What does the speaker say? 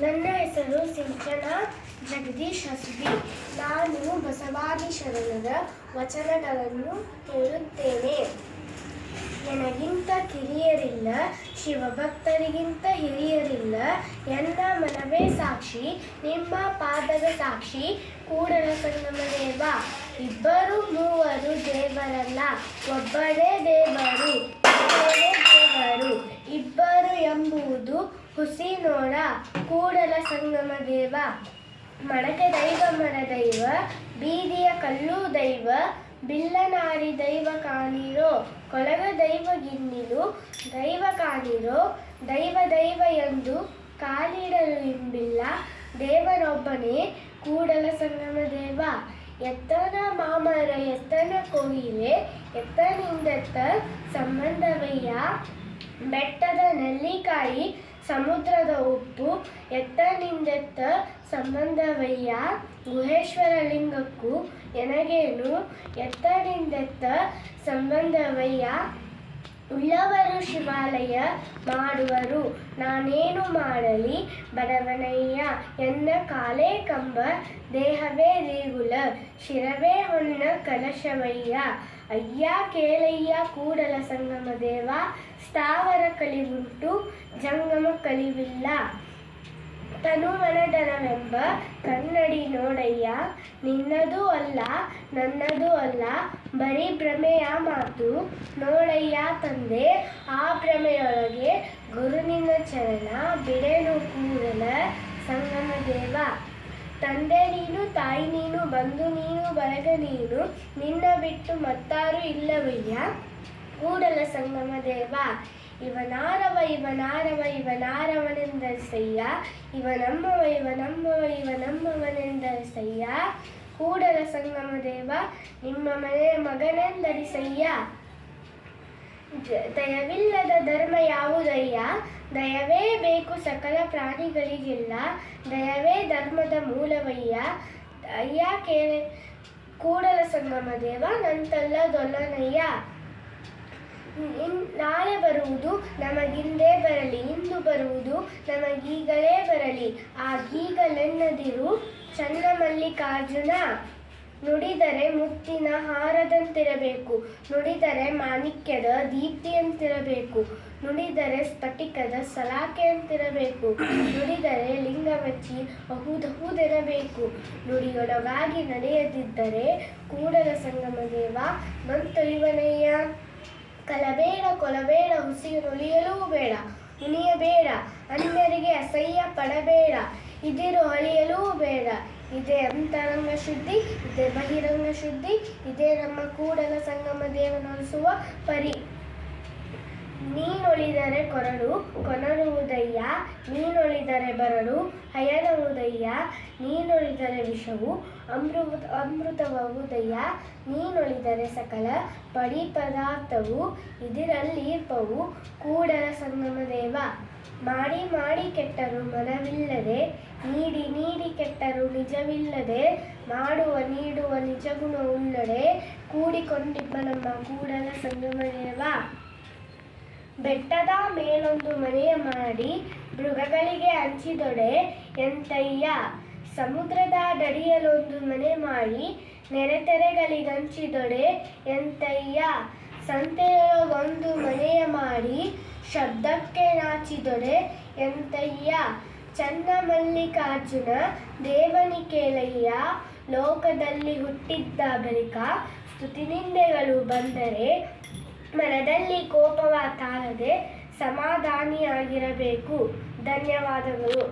ನನ್ನ ಹೆಸರು ಸಿಂಚನಾ ಜಗದೀಶ್ ಹಸ್ಬಿ. ನಾನು ಬಸವಾದಿ ಶರಣರ ವಚನಗಳನ್ನು ಹೇಳುತ್ತೇನೆ. ನನಗಿಂತ ಕಿರಿಯರಿಲ್ಲ, ಶಿವಭಕ್ತರಿಗಿಂತ ಹಿರಿಯರಿಲ್ಲ. ಎನ್ನ ಮನವೇ ಸಾಕ್ಷಿ, ನಿಮ್ಮ ಪಾದದ ಸಾಕ್ಷಿ, ಕೂಡಲ ಸಂಗಮ ದೇವ. ಇಬ್ಬರು ಮೂವರು ದೇವರಲ್ಲ, ಒಬ್ಬನೇ ದೇವರು, ಒಬ್ಬನೇ ದೇವರು. ಇಬ್ಬರು ಎಂಬುದು ಹುಸಿ ನೋಡ, ಕೂಡಲ ಸಂಗಮ ದೇವ. ಮಡಕೆ ದೈವ ಮರದೈವ, ಬೀದಿಯ ಕಲ್ಲು ದೈವ, ಬಿಲ್ಲನಾರಿ ದೈವ ಕಾಣಿರೋ, ಕೊಳಗ ದೈವ ಗಿನ್ನಿಲು ದೈವ ಕಾಣಿರೋ. ದೈವ ದೈವ ಎಂದು ಕಾಲಿಡಲು ಇಂಬಿಲ್ಲ, ದೇವರೊಬ್ಬನೇ ಕೂಡಲ ಸಂಗಮ ದೇವ. ಎತ್ತನ ಮಾಮರ ಎತ್ತನ ಕೋಯಿಲೆ, ಎತ್ತನಿಂದೆತ್ತ ಸಂಬಂಧವಯ್ಯ. ಬೆಟ್ಟದ ನೆಲ್ಲಿಕಾಯಿ ಸಮುದ್ರದ ಉಪ್ಪು, ಎತ್ತನಿಂದೆತ್ತ ಸಂಬಂಧವಯ್ಯ. ಗುಹೇಶ್ವರ ಲಿಂಗಕ್ಕೂ ಎನಗೇನು, ಎತ್ತನಿಂದೆತ್ತ ಸಂಬಂಧವಯ್ಯ. ಉಳ್ಳವರು ಶಿವಾಲಯ ಮಾಡುವರು, ನಾನೇನು ಮಾಡಲಿ ಬಡವನಯ್ಯ. ಎನ್ನ ಕಾಲೇ ಕಂಬ, ದೇಹವೇ ದೇಗುಲ, ಶಿರವೇ ಹೊನ್ನ ಕಲಶವಯ್ಯ. ಅಯ್ಯ ಕೇಳಯ್ಯ ಕೂಡಲ ಸಂಗಮ ದೇವ. ಸ್ಥಾವರ ಕಲಿವುಂಟು, ಜಂಗಮ ಕಲಿವಿಲ್ಲ. ತನುಮನಧನವೆಂಬ ಕನ್ನಡಿ ನೋಡಯ್ಯ. ನಿನ್ನದೂ ಅಲ್ಲ ನನ್ನದೂ ಅಲ್ಲ, ಬರೀ ಭ್ರಮೆಯ ಮಾತು ನೋಡಯ್ಯ ತಂದೆ. ಆ ಭ್ರಮೆಯೊಳಗೆ ಗುರು ನಿನ್ನ ಚರಣ, ಬಿಡೆನು ಕೂಡಲ ಸಂಗಮ ದೇವ. ತಂದೆ ನೀನು, ತಾಯಿ ನೀನು, ಬಂಧು ನೀನು, ಬಳಗ ನೀನು, ನಿನ್ನ ಬಿಟ್ಟು ಮತ್ತಾರು ಇಲ್ಲವಯ್ಯ ಕೂಡಲ ಸಂಗಮ ದೇವ. ಇವನಾರವ ಇವನಾರವ ಇವನಾರವನೆಂದರಸಯ್ಯ, ಇವನಮ್ಮವ ಇವನಮ್ಮವ ಇವನಮ್ಮವನೆಂದರಸಯ್ಯ ಕೂಡಲ ಸಂಗಮ ದೇವ. ನಿಮ್ಮ ಮನೆಯ ಮಗನೆಂದರಿಸಯ್ಯ. ದಯವಿಲ್ಲದ ಧರ್ಮ ಯಾವುದಯ್ಯ, ದಯವೇ ಬೇಕು ಸಕಲ ಪ್ರಾಣಿಗಳಿಗೆಲ್ಲ, ದಯವೇ ಧರ್ಮದ ಮೂಲವಯ್ಯ. ಅಯ್ಯ ಕೇಳೆ ಕೂಡಲ ಸಂಗಮ ದೇವ, ನಂತಲ್ಲದೊಲ್ಲನಯ್ಯ. ನಾಳೆ ಬರುವುದು ನಮಗಿಂದೇ ಬರಲಿ, ಇಂದು ಬರುವುದು ನಮಗೀಗಲೇ ಬರಲಿ, ಆಗೀಗಲೆನ್ನದಿರು ಚನ್ನಮಲ್ಲಿಕಾರ್ಜುನ. ನುಡಿದರೆ ಮುತ್ತಿನ ಹಾರದಂತಿರಬೇಕು, ನುಡಿದರೆ ಮಾಣಿಕ್ಯದ ದೀಪ್ತಿಯಂತಿರಬೇಕು, ನುಡಿದರೆ ಸ್ಫಟಿಕದ ಸಲಾಕೆಯಂತಿರಬೇಕು, ನುಡಿದರೆ ಲಿಂಗವಚ್ಚಿ ಅಹುದಹುದೆನಬೇಕು. ನುಡಿಯೊಳಗಾಗಿ ನಡೆಯದಿದ್ದರೆ ಕೂಡಲ ಸಂಗಮ ದೇವ ಬಂತೊಲಿವನಯ್ಯ. ಕಲಬೇಡ ಕೊಲಬೇಡ, ಹುಸಿನೊಲಿಯಲೂ ಬೇಡ, ಉಣಿಯಬೇಡ, ಅನ್ಯರಿಗೆ ಅಸಹ್ಯ ಪಡಬೇಡ, ಇದಿರು ಅಳಿಯಲೂ ಬೇಡ. ಇದೇ ಅಂತರಂಗ ಶುದ್ಧಿ, ಇದೇ ಬಹಿರಂಗ ಶುದ್ಧಿ, ಇದೇ ನಮ್ಮ ಕೂಡಲ ಸಂಗಮ ದೇವನೊಲಿಸುವ ಪರಿ. ನೀನೊಲಿದರೆ ಕೊರಳು ಕೊನರುವುದಯ್ಯ, ನೀನೊಲಿದರೆ ಬರಡು ಹಯನುವುದಯ್ಯ. ನೀನೊಲಿದರೆ ವಿಷವು ಅಮೃತವುದಯ್ಯ, ನೀನೊಲಿದರೆ ಸಕಲ ಪಡಿ ಪದಾರ್ಥವು ಇದಿರಲ್ಲಿರ್ಪವು ಕೂಡಲ ಸಂಗಮ ದೇವ. ಮಾಡಿ ಮಾಡಿ ಕೆಟ್ಟರು ಮನವಿಲ್ಲದೆ, ನೀಡಿ ನೀಡಿ ಕೆಟ್ಟರು ನಿಜವಿಲ್ಲದೆ, ಮಾಡುವ ನೀಡುವ ನಿಜಗುಣವುಳ್ಳಡೆ ಕೂಡಿಕೊಂಡಿಬ್ಬ ನಮ್ಮ ಕೂಡಲ ಸಂಗಮ ದೇವ. ಬೆಟ್ಟದ ಮೇಲೊಂದು ಮನೆಯ ಮಾಡಿ, ಮೃಗಗಳಿಗೆ ಹಂಚಿದೊಡೆ ಎಂತಯ್ಯ. ಸಮುದ್ರದ ದಡಿಯಲೊಂದು ಮನೆ ಮಾಡಿ, ನೆರೆತೆರೆಗಳಿಗಂಚಿದೊಡೆ ಎಂತಯ್ಯ. ಸಂತೆಯೊಳಗೊಂದು ಮನೆಯ ಮಾಡಿ, ಶಬ್ದಕ್ಕೆ ನಾಚಿದೊಡೆ ಎಂತಯ್ಯ. ಚನ್ನಮಲ್ಲಿಕಾರ್ಜುನ ದೇವನಿ ಕೇಳಯ್ಯ. ಲೋಕದಲ್ಲಿ ಹುಟ್ಟಿದ್ದ ಬಳಿಕ ಸ್ತುತಿನಿಂದೆಗಳು ಬಂದರೆ, ಮನದಲ್ಲಿ ಕೋಪವ ತಾಳದೆ ಸಮಾಧಾನಿಯಾಗಿರಬೇಕು. ಧನ್ಯವಾದಗಳು.